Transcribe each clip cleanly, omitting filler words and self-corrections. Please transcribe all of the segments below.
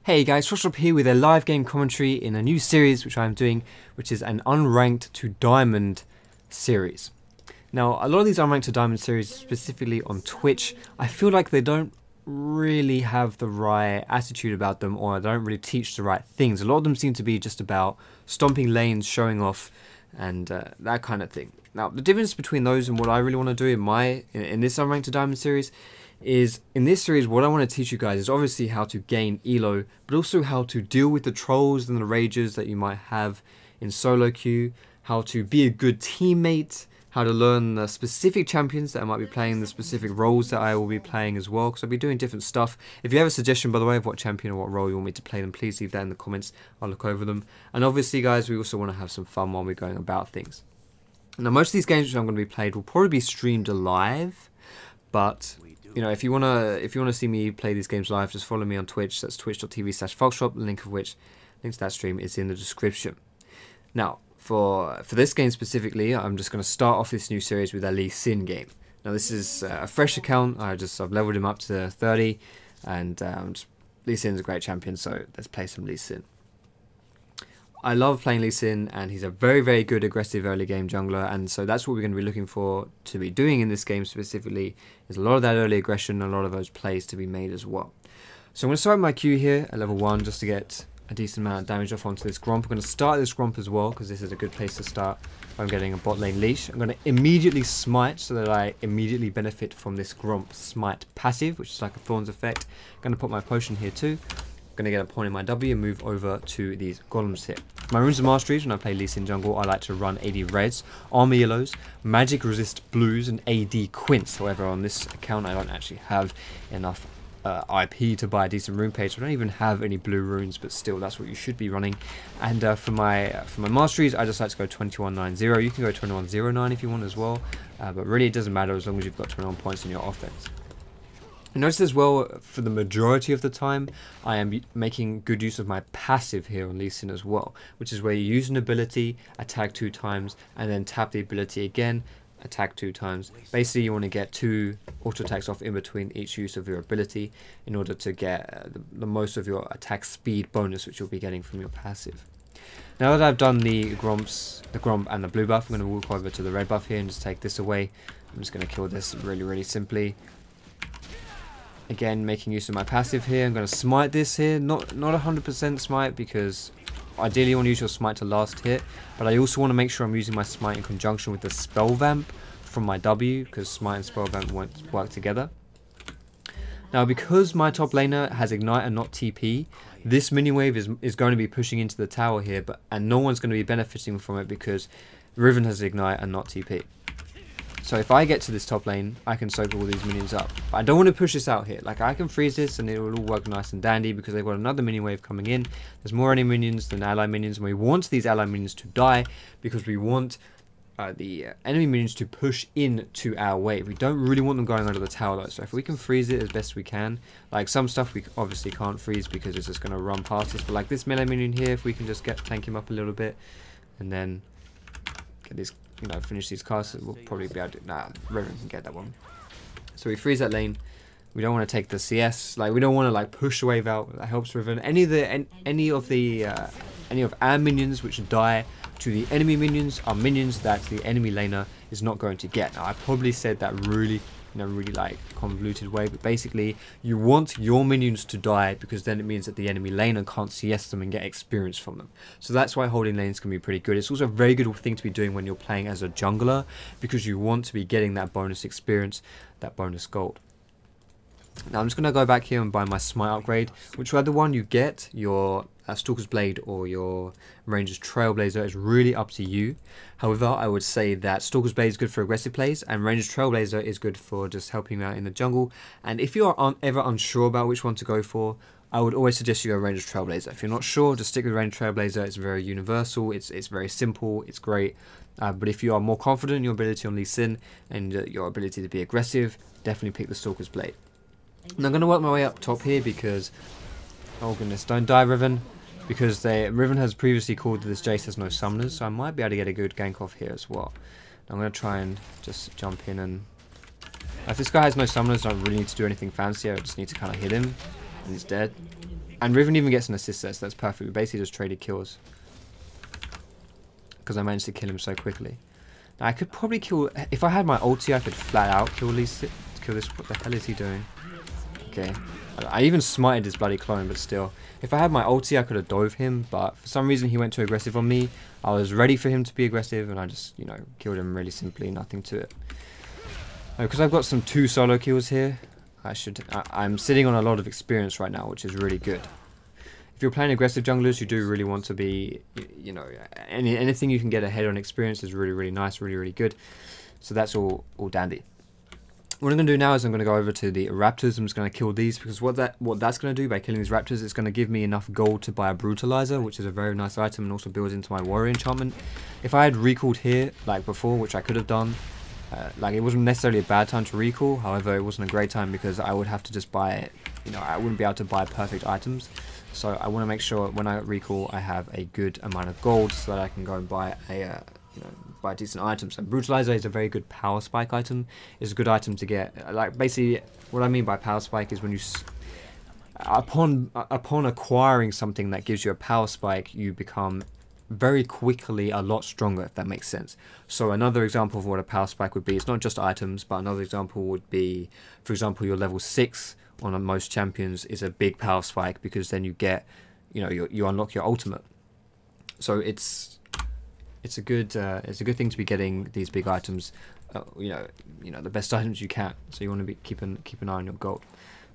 Hey guys, Foxdrop here with a live game commentary in a new series which I'm doing, which is an Unranked to Diamond series. Now, a lot of these Unranked to Diamond series, specifically on Twitch, I feel like they don't really have the right attitude about them, or they don't really teach the right things. A lot of them seem to be just about stomping lanes, showing off, and that kind of thing. Now, the difference between those and what I really want to do in this Unranked to Diamond series is, in this series, what I want to teach you guys is obviously how to gain elo, but also how to deal with the trolls and the rages that you might have in solo queue, how to be a good teammate, how to learn the specific champions that I might be playing, the specific roles that I will be playing as well, because I'll be doing different stuff. If you have a suggestion, by the way, of what champion or what role you want me to play, then please leave that in the comments. I'll look over them. And obviously, guys, we also want to have some fun while we're going about things. Now, most of these games which I'm going to be played will probably be streamed live, but you know, if you wanna see me play these games live, just follow me on Twitch. That's twitch.tv/Foxdrop. The link to that stream is in the description. Now, for this game specifically, I'm just gonna start off this new series with a Lee Sin game. Now, this is a fresh account. I've leveled him up to 30, and Lee Sin's a great champion. So let's play some Lee Sin. I love playing Lee Sin, and he's a very, very good aggressive early game jungler, and so that's what we're going to be looking for to be doing in this game specifically, is a lot of that early aggression and a lot of those plays to be made as well. So I'm going to start my Q here at level 1 just to get a decent amount of damage off onto this Gromp. I'm going to start this Gromp as well, because this is a good place to start. I'm getting a bot lane leash. I'm going to immediately smite so that I immediately benefit from this Gromp smite passive, which is like a Thorns effect. I'm going to put my potion here too. Going to get a point in my W and move over to these golems here. For my runes of masteries, when I play Lee Sin jungle, I like to run AD reds, armor yellows, magic resist blues, and AD Quints. However, on this account, I don't actually have enough IP to buy a decent rune page. So I don't even have any blue runes, but still, that's what you should be running. And for my masteries, I just like to go 2190. You can go 2109 if you want as well, but really it doesn't matter as long as you've got 21 points in your offense. Notice as well, for the majority of the time, I am making good use of my passive here on Lee Sin as well, which is where you use an ability, attack 2 times, and then tap the ability again, attack 2 times. Basically, you want to get 2 auto attacks off in between each use of your ability in order to get the most of your attack speed bonus, which you'll be getting from your passive. Now that I've done the Gromp and the blue buff, I'm going to walk over to the red buff here and just take this away. I'm just going to kill this really, really simply. Again, making use of my passive here. I'm going to smite this here. Not 100% smite, because ideally you want to use your smite to last hit. But I also want to make sure I'm using my smite in conjunction with the spell vamp from my W, because smite and spell vamp won't work together. Now, because my top laner has ignite and not TP, this mini wave is going to be pushing into the tower here, and no one's going to be benefiting from it because Riven has ignite and not TP. So if I get to this top lane, I can soak all these minions up. But I don't want to push this out here. Like, I can freeze this and it will all work nice and dandy because they've got another mini wave coming in. There's more enemy minions than ally minions, and we want these ally minions to die because we want the enemy minions to push into our wave. We don't really want them going under the tower though. So if we can freeze it as best we can, like some stuff we obviously can't freeze because it's just going to run past us. But like this melee minion here, if we can just tank him up a little bit and then get these, you know, finish these casts, we'll probably be able to. Nah, Riven can get that one. So we freeze that lane. We don't want to take the CS. Like, we don't want to like push the wave out. That helps Riven. Any of our minions which die to the enemy minions are minions that the enemy laner is not going to get. Now, I probably said that really, really like convoluted way, but basically you want your minions to die because then it means that the enemy laner can't CS them and get experience from them. So that's why holding lanes can be pretty good. It's also a very good thing to be doing when you're playing as a jungler, because you want to be getting that bonus experience, that bonus gold. Now I'm just going to go back here and buy my smite upgrade, which either one you get, your Stalker's Blade or your Ranger's Trailblazer, is really up to you. However, I would say that Stalker's Blade is good for aggressive plays and Ranger's Trailblazer is good for just helping you out in the jungle. And if you are ever unsure about which one to go for, I would always suggest you go Ranger's Trailblazer. If you're not sure, just stick with Ranger's Trailblazer. It's very universal, it's very simple, it's great. But if you are more confident in your ability on Lee Sin and your ability to be aggressive, definitely pick the Stalker's Blade. And I'm going to work my way up top here because, oh goodness, don't die Riven, because Riven has previously called that this Jace has no summoners, so I might be able to get a good gank off here as well. I'm going to try and just jump in, and if this guy has no summoners, I don't really need to do anything fancy. I just need to kind of hit him and he's dead. And Riven even gets an assist there, so that's perfect. We basically just traded kills. Because I managed to kill him so quickly. Now I could probably kill... If I had my ulti, I could flat out kill this. What the hell is he doing? Okay. I even smited his bloody clone, but still. If I had my ulti, I could have dove him, but for some reason he went too aggressive on me. I was ready for him to be aggressive, and I just, you know, killed him really simply, nothing to it. Because I've got some 2 solo kills here, I'm sitting on a lot of experience right now, which is really good. If you're playing aggressive junglers, you do really want to be, you know, anything you can get ahead on experience is really, really nice, really, really good. So that's all dandy. What I'm going to do now is I'm going to go over to the raptors. I'm just going to kill these because what that's going to do by killing these raptors, it's going to give me enough gold to buy a brutalizer, which is a very nice item and also builds into my warrior enchantment. If I had recalled here like before, which I could have done, like it wasn't necessarily a bad time to recall. However, it wasn't a great time because I would have to just buy, you know, I wouldn't be able to buy perfect items. So I want to make sure when I recall, I have a good amount of gold so that I can go and buy a, you know, buy decent items. And brutalizer is a very good power spike item. It's a good item to get. Like basically, what I mean by power spike is when you, upon acquiring something that gives you a power spike, you become very quickly a lot stronger, if that makes sense. So another example of what a power spike would be, it's not just items, but another example would be, for example, your level 6 on most champions is a big power spike because then you get, you know, you unlock your ultimate. So it's a good thing to be getting these big items, you know the best items you can. So you want to be keep an eye on your gold.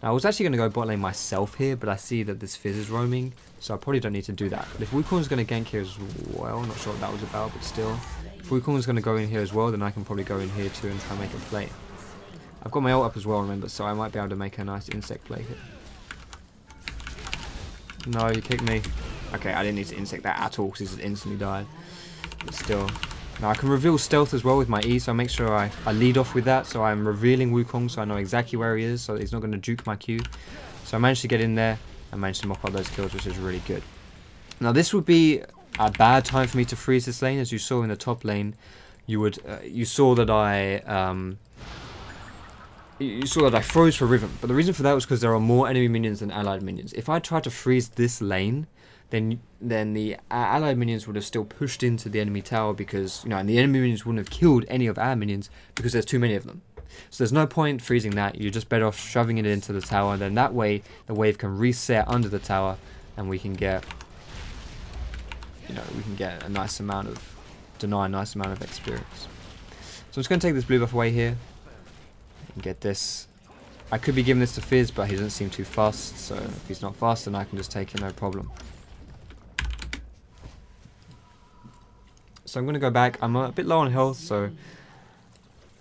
Now, I was actually going to go bot lane myself here, but I see that this Fizz is roaming, so I probably don't need to do that. But if Wukong's going to gank here as well, I'm not sure what that was about, but still. If Wukong's going to go in here as well, then I can probably go in here too and try and make a play. I've got my ult up as well, remember, so I might be able to make a nice insect play here. No, you kicked me. Okay, I didn't need to insect that at all because he just instantly died. But still. Now I can reveal stealth as well with my E, so I make sure I lead off with that. So I'm revealing Wukong so I know exactly where he is, so he's not going to juke my Q. So I managed to get in there and managed to mop up those kills, which is really good. Now this would be a bad time for me to freeze this lane. As you saw in the top lane, you saw that I froze for Riven, but the reason for that was because there are more enemy minions than allied minions. If I tried to freeze this lane, then the allied minions would have still pushed into the enemy tower because, you know, and the enemy minions wouldn't have killed any of our minions because there's too many of them. So there's no point freezing that. You're just better off shoving it into the tower. Then that way the wave can reset under the tower and we can get, you know, a nice amount of experience. So I'm just going to take this blue buff away here and get this. I could be giving this to Fizz, but he doesn't seem too fast, so if he's not fast, then I can just take it, no problem. So I'm going to go back. I'm a bit low on health, so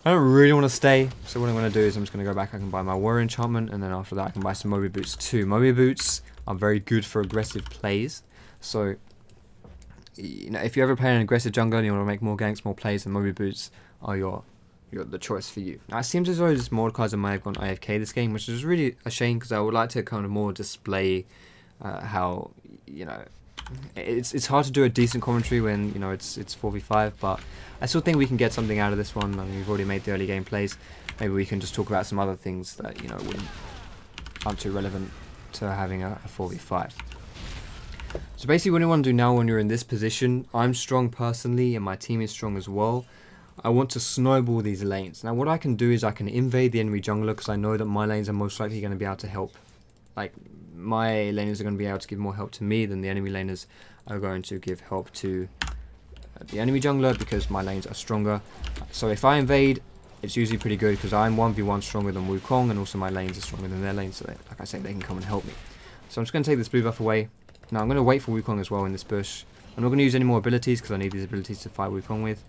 I don't really want to stay. So what I'm going to do is I'm just going to go back. I can buy my warrior enchantment, and then after that I can buy some Moby boots too. Moby boots are very good for aggressive plays. So, you know, if you ever play an aggressive jungler and you want to make more ganks, more plays, then Moby boots are the choice for you. Now it seems as though this Mordekaiser may have gone AFK this game, which is really a shame because I would like to kind of more display how, you know, it's hard to do a decent commentary when, you know, it's 4v5, but I still think we can get something out of this one. I mean, we've already made the early game plays. Maybe we can just talk about some other things that, you know, aren't too relevant to having a 4v5. So basically what you want to do now when you're in this position, I'm strong personally and my team is strong as well. I want to snowball these lanes. Now what I can do is I can invade the enemy jungler because I know that my lanes are most likely going to be able to help. Like, my laners are going to be able to give more help to me than the enemy laners are going to give help to the enemy jungler because my lanes are stronger. So if I invade, it's usually pretty good because I'm 1v1 stronger than Wukong and also my lanes are stronger than their lanes, so like I say, they can come and help me. So I'm just going to take this blue buff away. Now I'm going to wait for Wukong as well in this bush. I'm not going to use any more abilities because I need these abilities to fight Wukong with.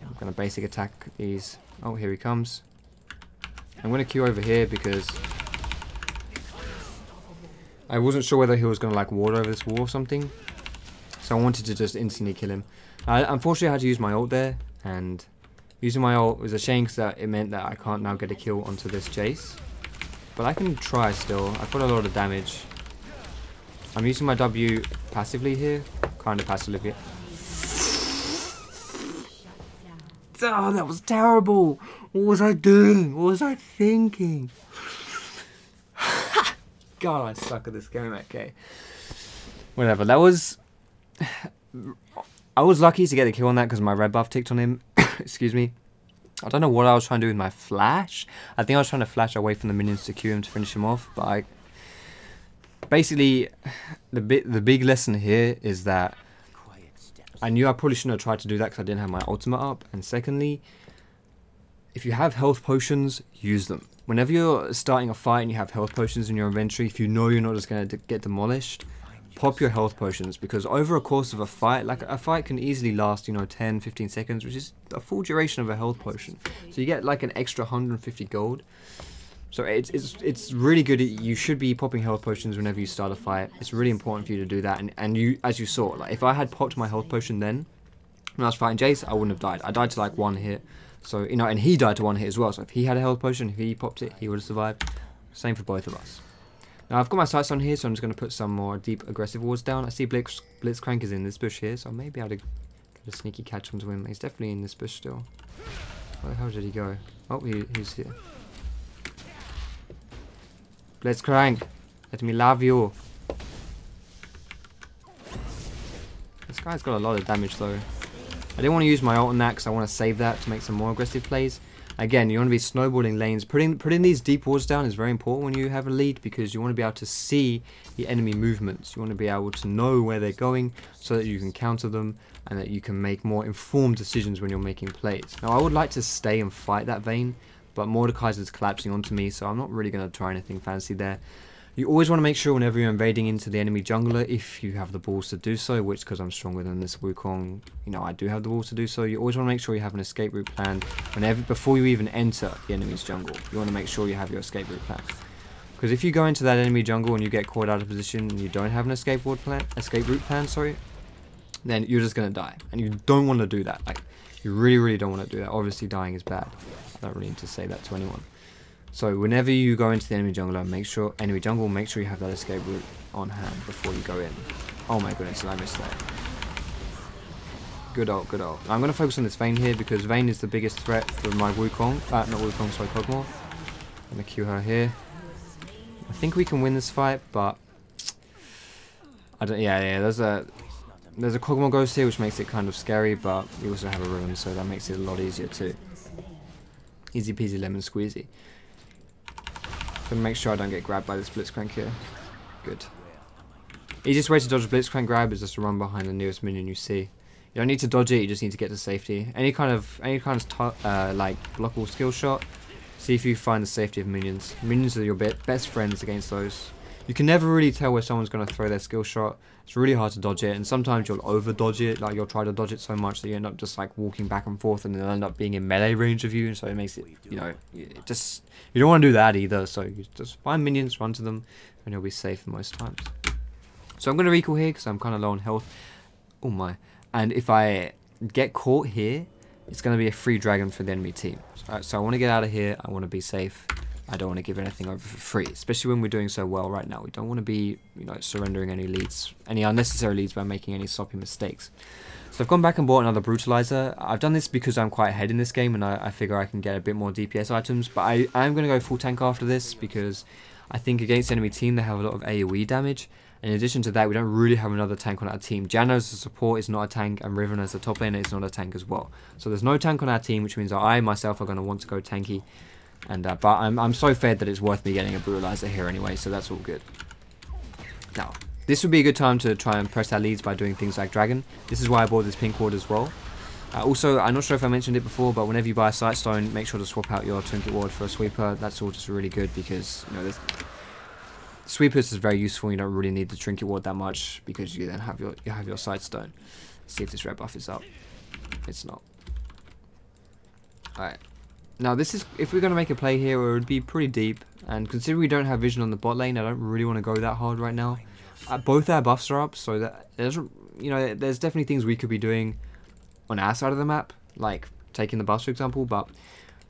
I'm going to basic attack these. Oh, here he comes. I'm going to queue over here because I wasn't sure whether he was going to like ward over this wall or something. So I wanted to just instantly kill him. Unfortunately I had to use my ult there, and using my ult was a shame because it meant that I can't now get a kill onto this Jace. But I can try still. I've got a lot of damage. I'm using my W passively here. Kind of passively. Oh, that was terrible. What was I doing? What was I thinking? God, I suck at this game. Okay. Whatever. That was... I was lucky to get the kill on that because my red buff ticked on him. Excuse me. I don't know what I was trying to do with my flash. I think I was trying to flash away from the minions to Q him to finish him off. But I... Basically, the big lesson here is that I knew I probably shouldn't have tried to do that because I didn't have my ultimate up. And secondly, if you have health potions, use them. Whenever you're starting a fight and you have health potions in your inventory, if you know you're not just going to get demolished, pop your health potions, because over a course of a fight, like a fight can easily last, you know, 10-15 seconds, which is a full duration of a health potion. So you get like an extra 150 gold. So it's really good. You should be popping health potions whenever you start a fight. It's really important for you to do that. And you, as you saw, like if I had popped my health potion then, when I was fighting Jace, I wouldn't have died. I died to like 1 hit. So, you know, and he died to 1 hit as well. So if he had a health potion, if he popped it, he would have survived. Same for both of us. Now I've got my sights on here, so I'm just going to put some more deep aggressive wards down. I see Blitzcrank is in this bush here, so maybe I'll get a sneaky catch onto him. He's definitely in this bush still. Where the hell did he go? Oh, he's here. Blitzcrank, let me love you. This guy's got a lot of damage though. I didn't want to use my ult on that because I want to save that to make some more aggressive plays. Again, you want to be snowballing lanes. Putting these deep wards down is very important when you have a lead, because you want to be able to see the enemy movements. You want to be able to know where they're going so that you can counter them and that you can make more informed decisions when you're making plays. Now, I would like to stay and fight that Vayne, but Mordekaiser's collapsing onto me, so I'm not really going to try anything fancy there. You always want to make sure whenever you're invading into the enemy jungler, if you have the balls to do so, which because I'm stronger than this Wukong, you know, I do have the balls to do so. You always want to make sure you have an escape route planned before you even enter the enemy's jungle. You want to make sure you have your escape route planned. Because if you go into that enemy jungle and you get caught out of position and you don't have an escape route plan, then you're just going to die. And you don't want to do that. Like, you really, really don't want to do that. Obviously, dying is bad. I don't really need to say that to anyone. So whenever you go into the enemy jungle, make sure you have that escape route on hand before you go in. Oh my goodness, and I missed that. Good ult, good ult. I'm going to focus on this Vayne here because Vayne is the biggest threat for my Wukong. Not Wukong, sorry, Kog'Maw. I'm going to Q her here. I think we can win this fight, but I don't. Yeah. There's a Kog'Maw ghost here, which makes it kind of scary, but we also have a ruin, so that makes it a lot easier too. Easy peasy lemon squeezy. Gonna make sure I don't get grabbed by this Blitzcrank here. Good. Easiest way to dodge a Blitzcrank grab is just to run behind the nearest minion you see. You don't need to dodge it, you just need to get to safety. Any kind of like blockable skill shot, see if you find the safety of minions. Minions are your best friends against those. You can never really tell where someone's going to throw their skill shot. It's really hard to dodge it, and sometimes you'll over dodge it, like you'll try to dodge it so much that you end up just like walking back and forth and they'll end up being in melee range of you, and so it makes it, you know, you don't want to do that either, so you just find minions, run to them, and you'll be safe most times. So I'm going to recall here because I'm kind of low on health. Oh my. And if I get caught here, it's going to be a free dragon for the enemy team. So I want to get out of here, I want to be safe. I don't want to give anything over for free, especially when we're doing so well right now. We don't want to be, you know, surrendering any leads, any unnecessary leads by making any sloppy mistakes. So I've gone back and bought another Brutalizer. I've done this because I'm quite ahead in this game and I figure I can get a bit more DPS items, but I am going to go full tank after this because I think against the enemy team they have a lot of AoE damage. And in addition to that, we don't really have another tank on our team. Janna as a support is not a tank, and Riven as a top laner is not a tank as well. So there's no tank on our team, which means that I myself are going to want to go tanky. And but I'm so fed that it's worth me getting a Brutalizer here anyway, so that's all good. Now, this would be a good time to try and press our leads by doing things like Dragon. This is why I bought this pink ward as well. Also, I'm not sure if I mentioned it before, but whenever you buy a Sightstone, make sure to swap out your Trinket Ward for a Sweeper. That's all just really good because, you know, Sweepers is very useful. You don't really need the Trinket Ward that much because you then have your Sightstone. Let's see if this red buff is up. It's not. Alright. Now this is, if we're going to make a play here, it would be pretty deep, and considering we don't have vision on the bot lane, I don't really want to go that hard right now. Both our buffs are up, so that there's, you know, there's definitely things we could be doing on our side of the map, like taking the buffs for example, but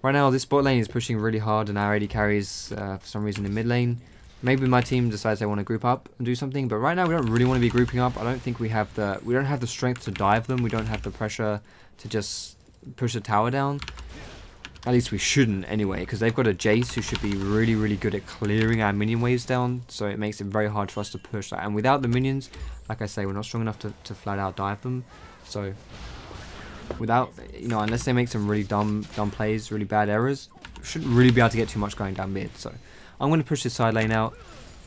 right now this bot lane is pushing really hard and our AD carries for some reason in mid lane. Maybe my team decides they want to group up and do something, but right now we don't really want to be grouping up. I don't think we don't have the strength to dive them, we don't have the pressure to just push the tower down. At least we shouldn't anyway, because they've got a Jace who should be really, really good at clearing our minion waves down, so it makes it very hard for us to push that. And without the minions, like I say, we're not strong enough to flat out dive them. So without, you know, unless they make some really dumb plays, really bad errors, we shouldn't really be able to get too much going down mid. So I'm going to push this side lane out.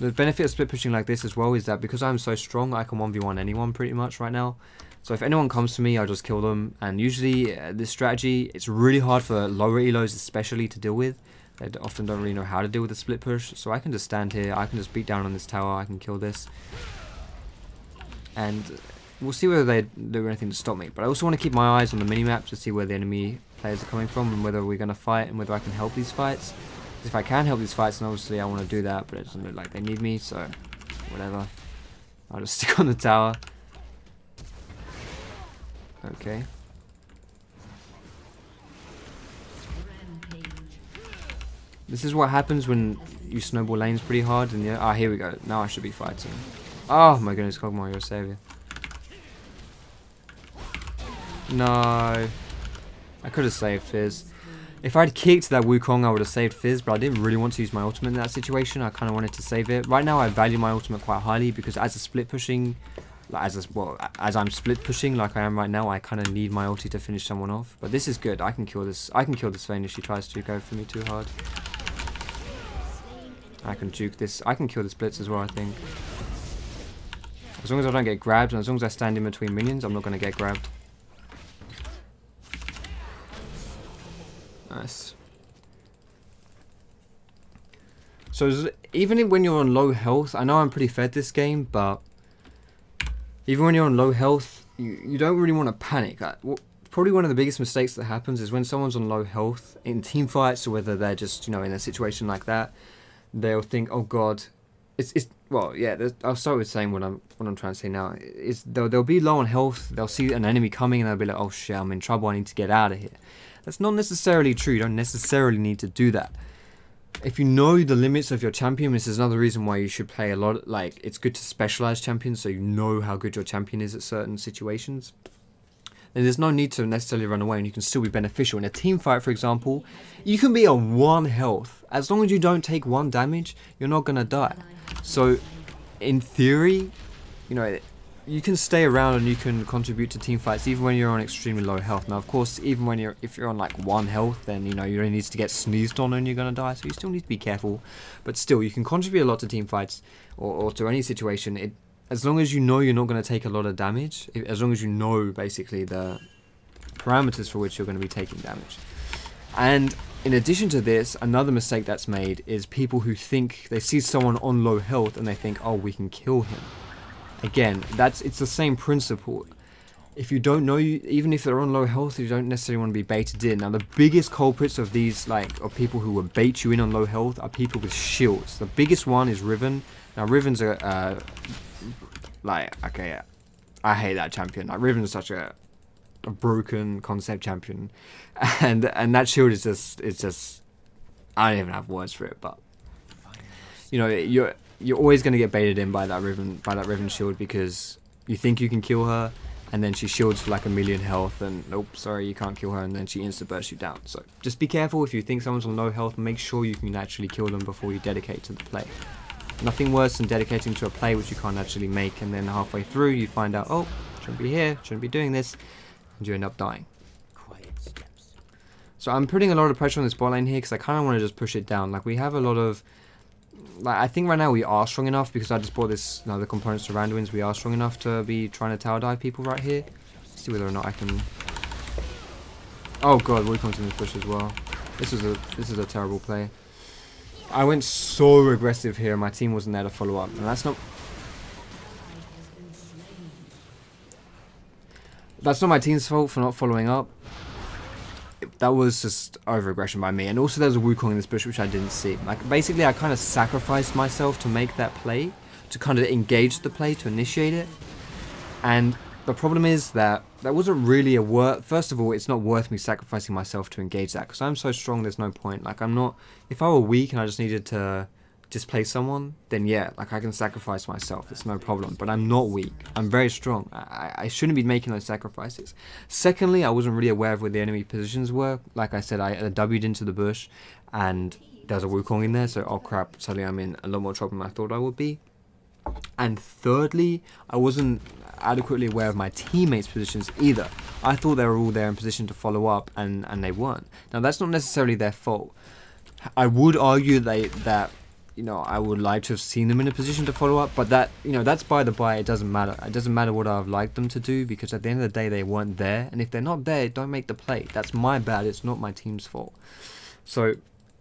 The benefit of split pushing like this as well is that because I'm so strong, I can 1v1 anyone pretty much right now. So if anyone comes to me, I'll just kill them. And usually this strategy, it's really hard for lower elos especially to deal with. They often don't really know how to deal with the split push. So I can just stand here, I can just beat down on this tower, I can kill this. And we'll see whether they do anything to stop me. But I also want to keep my eyes on the minimap to see where the enemy players are coming from and whether we're going to fight and whether I can help these fights. If I can help these fights, then obviously I want to do that, but it doesn't look like they need me, so whatever. I'll just stick on the tower. Okay. This is what happens when you snowball lanes pretty hard, and yeah, here we go. Now I should be fighting. Oh my goodness, Kog'Maw, you're a savior. No. I could have saved Fizz. If I'd kicked that Wukong, I would have saved Fizz, but I didn't really want to use my ultimate in that situation. I kind of wanted to save it. Right now, I value my ultimate quite highly because as a split pushing, as I'm split pushing like I am right now, I kind of need my ulti to finish someone off. But this is good. I can kill this. I can kill this Vayne if she tries to go for me too hard. I can juke this. I can kill this Blitz as well, I think. As long as I don't get grabbed, and as long as I stand in between minions, I'm not going to get grabbed. Nice. So even when you're on low health, I know I'm pretty fed this game, but even when you're on low health, you don't really want to panic. Probably one of the biggest mistakes that happens is when someone's on low health in team fights, or whether they're just, you know, in a situation like that, they'll think, oh god, well, yeah. I'll start with saying what I'm trying to say now. Is they'll be low on health, they'll see an enemy coming, and they'll be like, oh shit, I'm in trouble, I need to get out of here. That's not necessarily true. You don't necessarily need to do that. If you know the limits of your champion, this is another reason why you should play a lot. Like, it's good to specialize champions so you know how good your champion is at certain situations. Then there's no need to necessarily run away, and you can still be beneficial. In a team fight, for example, you can be on 1 health. As long as you don't take 1 damage, you're not going to die. So, in theory, you know, you can stay around and you can contribute to team fights even when you're on extremely low health. Now, of course, even when if you're on like 1 health, then you know you don't need to get sneezed on and you're gonna die. So you still need to be careful. But still, you can contribute a lot to team fights or to any situation. As long as you know you're not going to take a lot of damage. As long as you know basically the parameters for which you're going to be taking damage. And in addition to this, another mistake that's made is people who think they see someone on low health and they think, oh, we can kill him. Again, it's the same principle. If you don't know, even if they're on low health, you don't necessarily want to be baited in. Now, the biggest culprits of these, of people who will bait you in on low health, are people with shields. The biggest one is Riven. Now, Riven's okay, I hate that champion. Like, Riven's such a broken concept champion, and that shield is just, I don't even have words for it. But you know, you're always going to get baited in by that Riven shield because you think you can kill her, and then she shields for like 1,000,000 health, and nope, sorry, you can't kill her, and then she insta bursts you down. So just be careful. If you think someone's on low health, make sure you can actually kill them before you dedicate to the play. Nothing worse than dedicating to a play which you can't actually make, and then halfway through you find out, oh, shouldn't be here, shouldn't be doing this, and you end up dying. So I'm putting a lot of pressure on this bot lane here because I kind of want to just push it down. Like, we have a lot of, like, I think right now we are strong enough because I just bought this, the components to Randuin's. We are strong enough to be trying to tower dive people right here. Let's see whether or not I can. Oh god, Wukong's in this bush as well. This is a terrible play. I went so aggressive here, my team wasn't there to follow up, and that's not my team's fault for not following up. That was just over-aggression by me, and also there's a Wukong in this bush which I didn't see. Like, basically I kind of sacrificed myself to make that play, to kind of engage the play, to initiate it, and the problem is that wasn't really first of all, it's not worth me sacrificing myself to engage that, because I'm so strong there's no point. Like, if I were weak and I just needed to displace someone, then yeah, like I can sacrifice myself. It's no problem. But I'm not weak. I'm very strong. I shouldn't be making those sacrifices. Secondly, I wasn't really aware of where the enemy positions were. Like I said, I W'd into the bush, and there's a Wukong in there. So oh crap! Suddenly I'm in a lot more trouble than I thought I would be. And thirdly, I wasn't adequately aware of my teammates' positions either. I thought they were all there in position to follow up, and they weren't. Now that's not necessarily their fault. I would argue that you know, I would like to have seen them in a position to follow up, but that, you know, that's by the by. It doesn't matter. It doesn't matter what I've liked them to do, because at the end of the day, they weren't there. And if they're not there, don't make the play. That's my bad. It's not my team's fault. So,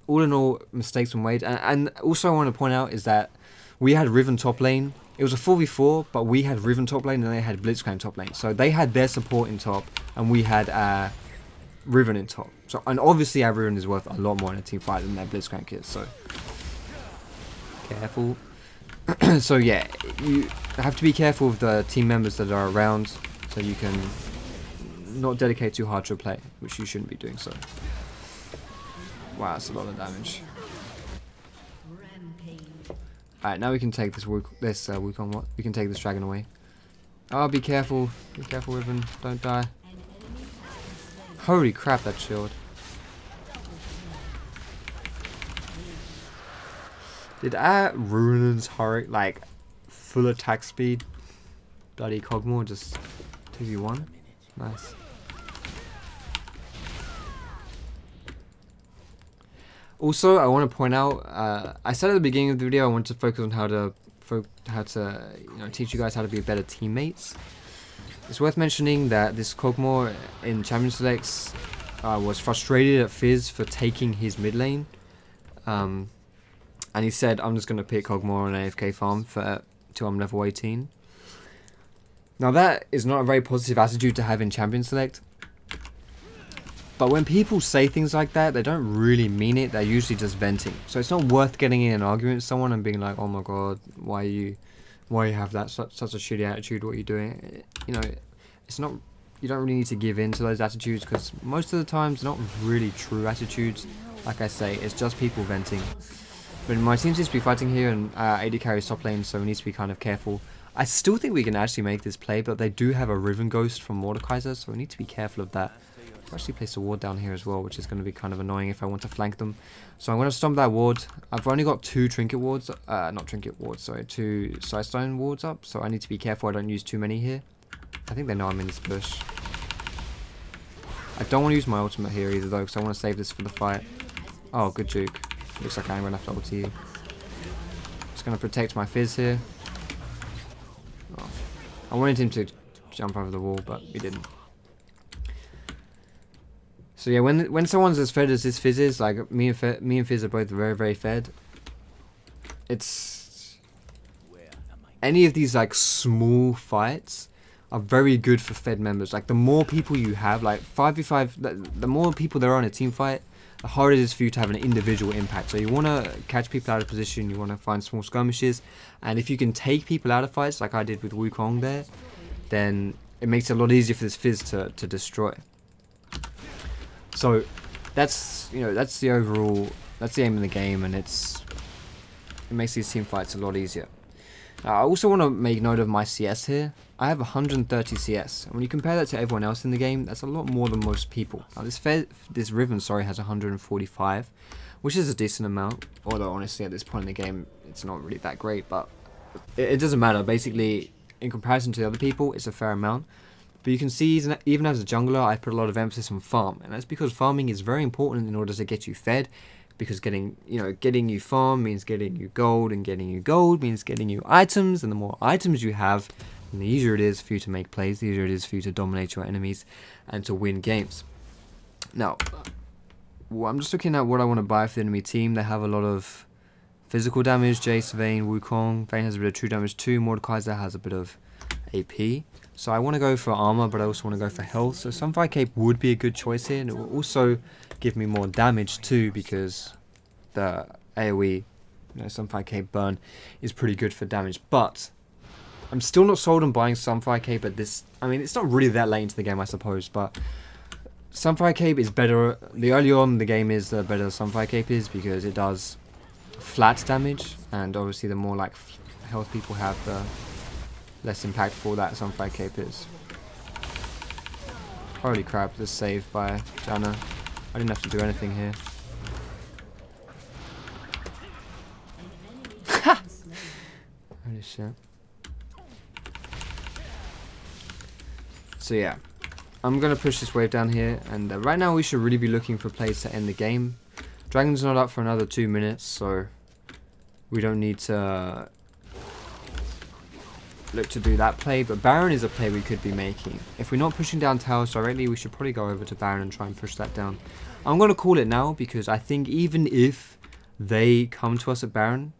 all in all, mistakes were made. And also, I want to point out is that we had Riven top lane. It was a 4v4, but we had Riven top lane and they had Blitzcrank top lane. So they had their support in top, and we had Riven in top. So, and obviously, our Riven is worth a lot more in a team fight than their Blitzcrank is. So. Careful. So yeah, you have to be careful of the team members that are around, so you can not dedicate too hard to a play, which you shouldn't be doing. So wow, that's a lot of damage. Alright, now we can take this Wukong. What? We can take this dragon away. Oh, be careful, Riven, don't die. Holy crap, that shield. Did our Ruin's Horror, like, full attack speed, bloody Cogmore just 2v1? Nice. Also, I want to point out, I said at the beginning of the video I want to focus on how to you know, teach you guys how to be better teammates. It's worth mentioning that this Cogmore in Champion Selects was frustrated at Fizz for taking his mid lane. And he said, I'm just going to pick Cogmore on AFK farm till I'm level 18. Now that is not a very positive attitude to have in Champion Select. But when people say things like that, they don't really mean it. They're usually just venting. So it's not worth getting in an argument with someone and being like, oh my god, why you have that such a shitty attitude, what are you doing? You know, it's not, you don't really need to give in to those attitudes, because most of the times they're not really true attitudes. Like I say, it's just people venting. But my team seems to be fighting here, and AD carries top lane, so we need to be kind of careful. I still think we can actually make this play, but they do have a Riven Ghost from Mordekaiser, so we need to be careful of that. I've actually placed a ward down here as well, which is going to be kind of annoying if I want to flank them. So I'm going to stomp that ward. I've only got 2 trinket wards, not trinket wards, sorry, 2 Sightstone wards up, so I need to be careful I don't use too many here. I think they know I'm in this bush. I don't want to use my ultimate here either though, because I want to save this for the fight. Oh, good juke. Looks like I'm going to have to ulti you. Just going to protect my Fizz here. Oh. I wanted him to jump over the wall, but he didn't. So yeah, when someone's as fed as this Fizz is, like me and Fizz are both very, very fed. It's... Any of these like small fights are very good for fed members. Like the more people you have, like 5v5, the more people there are in a team fight, the harder it is for you to have an individual impact. So you want to catch people out of position, you want to find small skirmishes, and if you can take people out of fights like I did with Wukong there, then it makes it a lot easier for this Fizz to destroy. So that's, you know, that's the overall, that's the aim of the game, and it makes these team fights a lot easier. Now, I also want to make note of my CS here. I have 130 CS, and when you compare that to everyone else in the game, that's a lot more than most people. Now this Riven, sorry, has 145, which is a decent amount, although honestly at this point in the game, it's not really that great, but it doesn't matter. Basically, in comparison to the other people, it's a fair amount. But you can see, even as a jungler, I put a lot of emphasis on farm, and that's because farming is very important in order to get you fed. Because getting you farm means getting you gold, and getting you gold means getting you items, and the more items you have, then the easier it is for you to make plays, the easier it is for you to dominate your enemies and to win games. Now, I'm just looking at what I want to buy for the enemy team. They have a lot of physical damage. Jace, Vayne, Wukong. Vayne has a bit of true damage too. Mordekaiser has a bit of AP. So I want to go for armor, but I also want to go for health. So Sunfire Cape would be a good choice here, and it will also give me more damage too, because the AoE, Sunfire Cape burn is pretty good for damage. But I'm still not sold on buying Sunfire Cape at this. I mean, it's not really that late into the game, I suppose, but Sunfire Cape is better. The earlier on the game is, the better Sunfire Cape is, because it does flat damage, and obviously the more like health people have, the less impactful that Sunfire Cape is. Holy crap, this save by Janna. I didn't have to do anything here. Holy shit. So yeah, I'm going to push this wave down here, and right now we should really be looking for plays to end the game. Dragon's not up for another 2 minutes, so we don't need to look to do that play, but Baron is a play we could be making. If we're not pushing down towers directly, we should probably go over to Baron and try and push that down. I'm going to call it now, because I think even if they come to us at Baron,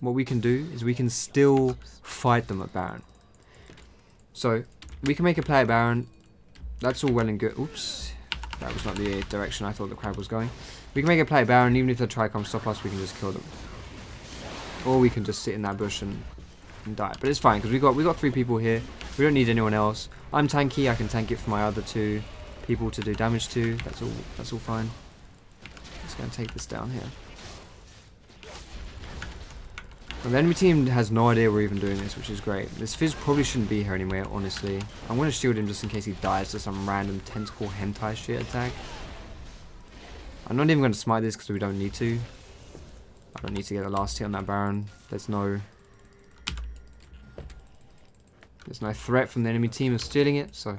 what we can do is we can still fight them at Baron. So we can make a play at Baron. That's all well and good. Oops, that was not the direction I thought the crab was going. We can make a play at Baron, even if they try to come stop us, we can just kill them. Or we can just sit in that bush and die. But it's fine, because we got 3 people here. We don't need anyone else. I'm tanky, I can tank it for my other 2 people to do damage to. That's all fine. Just gonna take this down here. And the enemy team has no idea we're even doing this, which is great. This Fizz probably shouldn't be here anyway, honestly. I'm gonna shield him just in case he dies to some random tentacle hentai shit attack. I'm not even gonna smite this because we don't need to. I don't need to get the last hit on that Baron. There's no threat from the enemy team of stealing it, so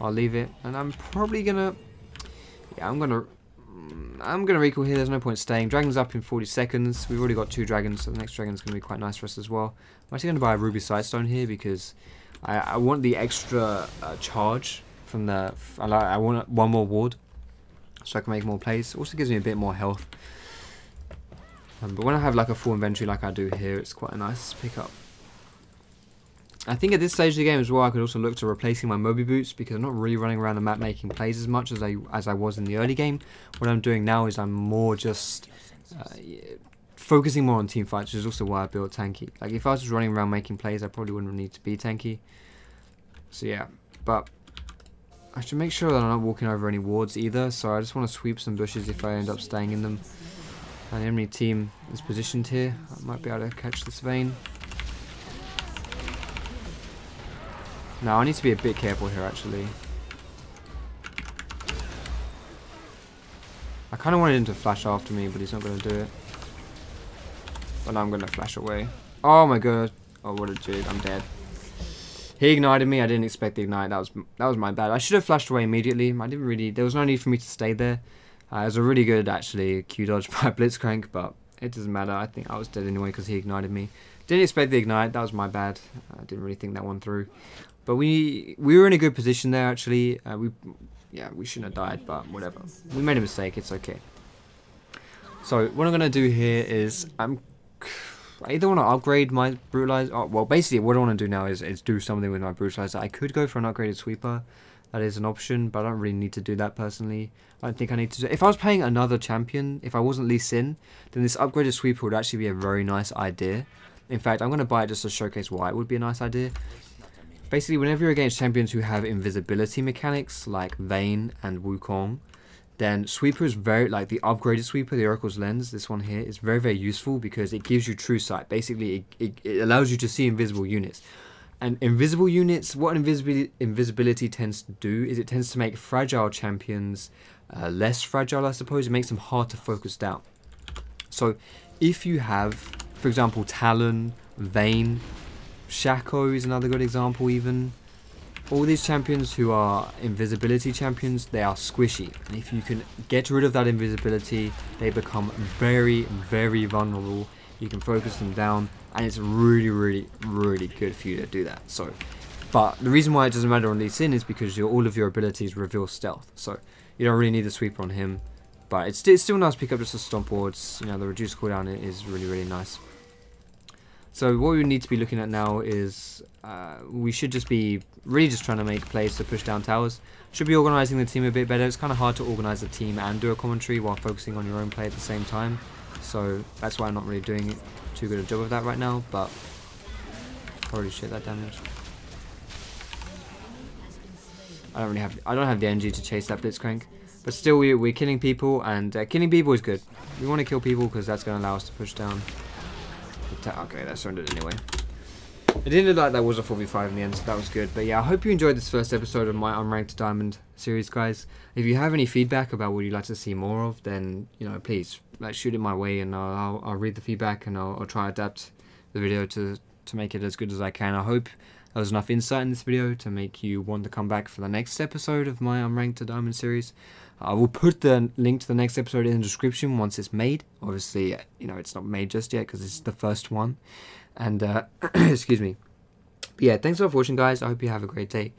I'll leave it. And I'm probably gonna, yeah, I'm gonna recall here. There's no point staying. Dragon's up in 40 seconds. We've already got 2 dragons, so the next dragon's gonna be quite nice for us as well. I'm actually gonna buy a ruby sightstone here because I want the extra charge from the. I want 1 more ward, so I can make more plays. Also gives me a bit more health. But when I have like a full inventory like I do here, it's quite a nice pickup. I think at this stage of the game as well, I could also look to replacing my Moby Boots, because I'm not really running around the map making plays as much as I was in the early game. What I'm doing now is I'm more just focusing more on team fights, which is also why I built tanky. Like if I was just running around making plays, I probably wouldn't need to be tanky. So yeah, but I should make sure that I'm not walking over any wards either, so I just want to sweep some bushes if I end up staying in them. And the enemy team is positioned here. I might be able to catch this vein. No, I need to be a bit careful here actually. I kind of wanted him to flash after me, but he's not going to do it. But now I'm going to flash away. Oh my god. Oh, what a dude. I'm dead. He ignited me. I didn't expect the ignite. That was my bad. I should have flashed away immediately. I didn't really. There was no need for me to stay there. It was a really good actually Q dodge by Blitzcrank, but it doesn't matter. I think I was dead anyway because he ignited me. Didn't expect the ignite. That was my bad. I didn't really think that one through. But we were in a good position there actually. We shouldn't have died, but whatever. We made a mistake. It's okay. So what I'm gonna do here is I either want to upgrade my brutalizer. Well, basically what I want to do now is do something with my brutalizer. I could go for an upgraded sweeper. That is an option, but I don't really need to do that personally. I don't think I need to do. If I was playing another champion, if I wasn't Lee Sin, then this upgraded sweeper would actually be a very nice idea. In fact, I'm going to buy it just to showcase why it would be a nice idea. Basically, whenever you're against champions who have invisibility mechanics like Vayne and Wukong, then sweeper is very, like the upgraded sweeper, the Oracle's Lens, this one here, is very, very useful because it gives you true sight. Basically, it allows you to see invisible units. And invisible units, what invisibility tends to do is it tends to make fragile champions less fragile, I suppose. It makes them hard to focus down. So if you have, for example, Talon, Vayne, Shaco is another good example even. All these champions who are invisibility champions, they are squishy. And if you can get rid of that invisibility, they become very, very vulnerable. You can focus them down, and it's really, really, really good for you to do that. So, but the reason why it doesn't matter on Lee Sin is because all of your abilities reveal stealth. So you don't really need the sweeper on him. But it's still nice to pick up just the stomp boards. You know, the reduced cooldown is really, really nice. So what we need to be looking at now is we should just be really just trying to make plays to push down towers. Should be organising the team a bit better. It's kind of hard to organise a team and do a commentary while focusing on your own play at the same time. So that's why I'm not really doing too good a job of that right now. But holy shit, that damage! I don't have the energy to chase that Blitzcrank. But still, we're killing people, and killing people is good. We want to kill people because that's going to allow us to push down. Okay, that surrendered anyway. It didn't look like that was a 4v5 in the end, so that was good. But yeah, I hope you enjoyed this first episode of my Unranked Diamond series, guys. If you have any feedback about what you'd like to see more of, then, you know, please, like, shoot it my way, and I'll read the feedback, and I'll try to adapt the video to make it as good as I can. I hope there was enough insight in this video to make you want to come back for the next episode of my Unranked to Diamond series. I will put the link to the next episode in the description once it's made. Obviously, you know, it's not made just yet because it's the first one. And, excuse me. But yeah, thanks for watching, guys. I hope you have a great day.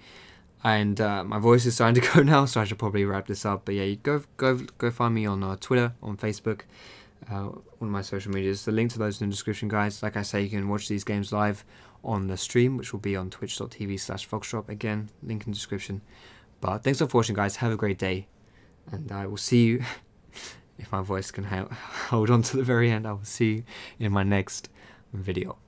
And my voice is starting to go now, so I should probably wrap this up. But yeah, you go find me on Twitter, on Facebook, one of my social medias. The link to those in the description, guys. Like I say, you can watch these games live on the stream, which will be on twitch.tv/Foxdrop. Again, link in the description. But thanks for watching, guys. Have a great day. And I will see you, if my voice can hold on to the very end, I will see you in my next video.